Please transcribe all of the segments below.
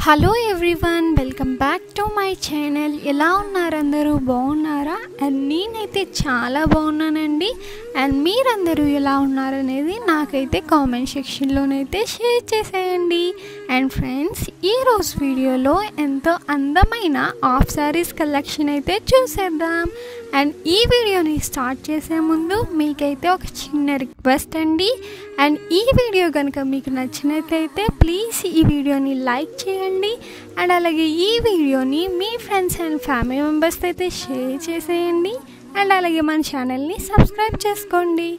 Hello everyone, welcome back to my channel. ఎలా ఉన్నారు అందరూ? బాగున్నారా? అండ్ నేనైతే చాలా బాగున్నానండి. అండ్ మీరందరూ ఎలా ఉన్నారనేది నాకైతే కామెంట్ సెక్షన్లోనైతే షేర్ చేసేయండి. అండ్ ఫ్రెండ్స్, ఈరోజు వీడియోలో ఎంతో అందమైన హాఫ్ శారీస్ కలెక్షన్ అయితే చూసేద్దాం. అండ్ ఈ వీడియోని స్టార్ట్ చేసే ముందు మీకైతే ఒక చిన్న రిక్వెస్ట్ అండి. అండ్ ఈ వీడియో కనుక మీకు నచ్చినట్లయితే ప్లీజ్ ఈ వీడియోని లైక్ చేయండి. అండ్ అలాగే ఈ వీడియోని మీ ఫ్రెండ్స్ అండ్ ఫ్యామిలీ మెంబర్స్తో అయితే షేర్ చేసేయండి. అండ్ అలాగే మన ఛానల్ని సబ్స్క్రైబ్ చేసుకోండి.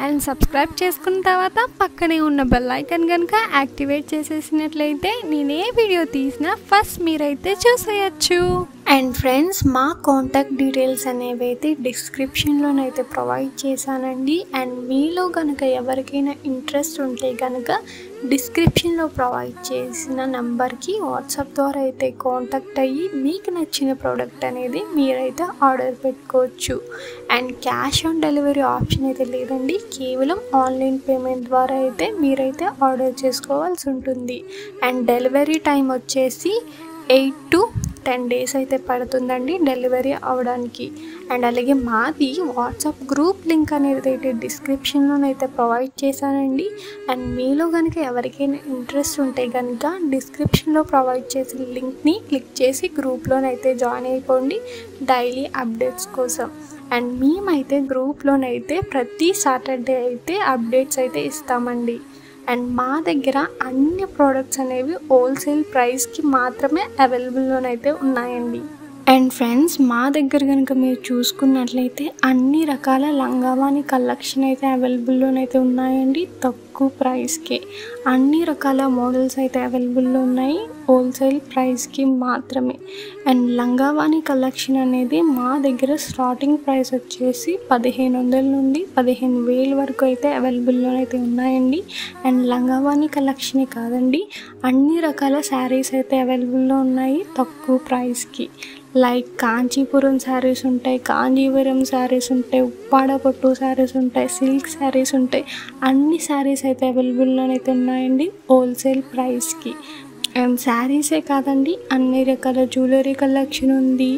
అండ్ సబ్స్క్రైబ్ చేసుకున్న తర్వాత పక్కనే ఉన్న బెల్ ఐకాన్ కనుక యాక్టివేట్ చేసేసినట్లయితే నేను ఏ వీడియో తీసినా ఫస్ట్ మీరైతే చూసేయచ్చు. అండ్ ఫ్రెండ్స్, మా కాంటాక్ట్ డీటెయిల్స్ అనేవి అయితే డిస్క్రిప్షన్లోనైతే ప్రొవైడ్ చేశానండి. అండ్ మీలో కనుక ఎవరికైనా ఇంట్రెస్ట్ ఉంటే కనుక డిస్క్రిప్షన్లో ప్రొవైడ్ చేసిన నెంబర్కి వాట్సాప్ ద్వారా అయితే కాంటాక్ట్ అయ్యి మీకు నచ్చిన ప్రోడక్ట్ అనేది మీరైతే ఆర్డర్ పెట్టుకోవచ్చు. And cash on delivery option అయితే లేదండి, కేవలం ఆన్లైన్ పేమెంట్ ద్వారా అయితే మీరైతే ఆర్డర్ చేసుకోవాల్సి ఉంటుంది. అండ్ డెలివరీ టైం వచ్చేసి 8 to 10 days అయితే పడుతుందండి డెలివరీ అవడానికి. అండ్ అలాగే మాది వాట్సాప్ గ్రూప్ లింక్ అనేది అయితే డిస్క్రిప్షన్లోనైతే ప్రొవైడ్ చేశానండి. అండ్ మీలో కనుక ఎవరికైనా ఇంట్రెస్ట్ ఉంటే కనుక డిస్క్రిప్షన్లో ప్రొవైడ్ చేసిన లింక్ని క్లిక్ చేసి గ్రూప్లోనైతే జాయిన్ అయిపోండి డైలీ అప్డేట్స్ కోసం. అండ్ మేమైతే గ్రూప్లోనైతే ప్రతి సాటర్డే అయితే అప్డేట్స్ అయితే ఇస్తామండి. అండ్ మా దగ్గర అన్ని ప్రోడక్ట్స్ అనేవి హోల్సేల్ ప్రైస్కి మాత్రమే అవైలబుల్లోనైతే ఉన్నాయండి. అండ్ ఫ్రెండ్స్, మా దగ్గర కనుక మీరు చూసుకున్నట్లయితే అన్ని రకాల లంగావాణి కలెక్షన్ అయితే అవైలబుల్లోనైతే ఉన్నాయండి. తక్కువ ప్రైస్కే అన్ని రకాల మోడల్స్ అయితే అవైలబుల్లో ఉన్నాయి, హోల్సేల్ ప్రైస్కి మాత్రమే. అండ్ లంగావాణి కలెక్షన్ అనేది మా దగ్గర స్టార్టింగ్ ప్రైస్ వచ్చేసి 1500 నుండి 15,000 వరకు అయితే అవైలబుల్లోనైతే ఉన్నాయండి. అండ్ లంగావాణి కలెక్షనే కాదండి, అన్ని రకాల శారీస్ అయితే అవైలబుల్లో ఉన్నాయి తక్కువ ప్రైస్కి. లైక్ కాంచీపురం శారీస్ ఉంటాయి, కాంజీవరం శారీస్ ఉంటాయి, ఉప్పాడ పట్టు శారీస్ ఉంటాయి, సిల్క్ శారీస్ ఉంటాయి. అన్ని శారీస్ అయితే అవైలబుల్లోనైతే ఉన్నాయండి హోల్సేల్ ప్రైస్కి. అండ్ శారీసే కాదండి, అన్ని రకాల జ్యువెలరీ కలెక్షన్ ఉంది.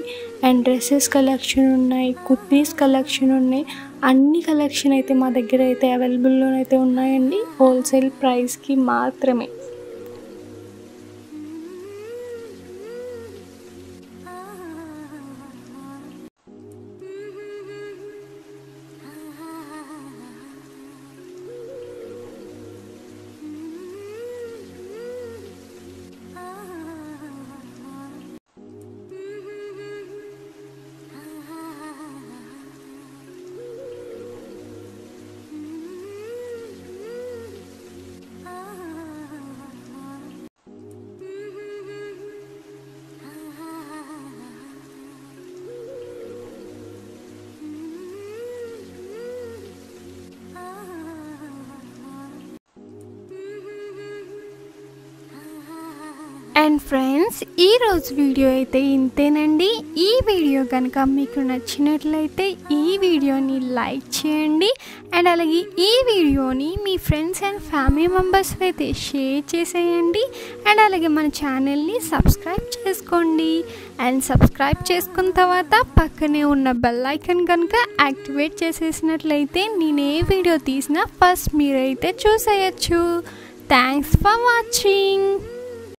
అండ్ డ్రెస్సెస్ కలెక్షన్ ఉన్నాయి, కుర్తీస్ కలెక్షన్ ఉన్నాయి. అన్ని కలెక్షన్ అయితే మా దగ్గర అయితే అవైలబుల్లోనైతే ఉన్నాయండి హోల్సేల్ ప్రైస్కి మాత్రమే. అండ్ ఫ్రెండ్స్, ఈరోజు వీడియో అయితే ఇంతేనండి. ఈ వీడియో కనుక మీకు నచ్చినట్లయితే ఈ వీడియోని లైక్ చేయండి. అండ్ అలాగే ఈ వీడియోని మీ ఫ్రెండ్స్ అండ్ ఫ్యామిలీ మెంబర్స్ అయితే షేర్ చేసేయండి. అండ్ అలాగే మన ఛానల్ని సబ్స్క్రైబ్ చేసుకోండి. అండ్ సబ్స్క్రైబ్ చేసుకున్న తర్వాత పక్కనే ఉన్న బెల్ ఐకాన్ కనుక యాక్టివేట్ చేసేసినట్లయితే నేను ఏ వీడియో తీసినా ఫస్ట్ మీరైతే చూసేయచ్చు. Thanks for watching.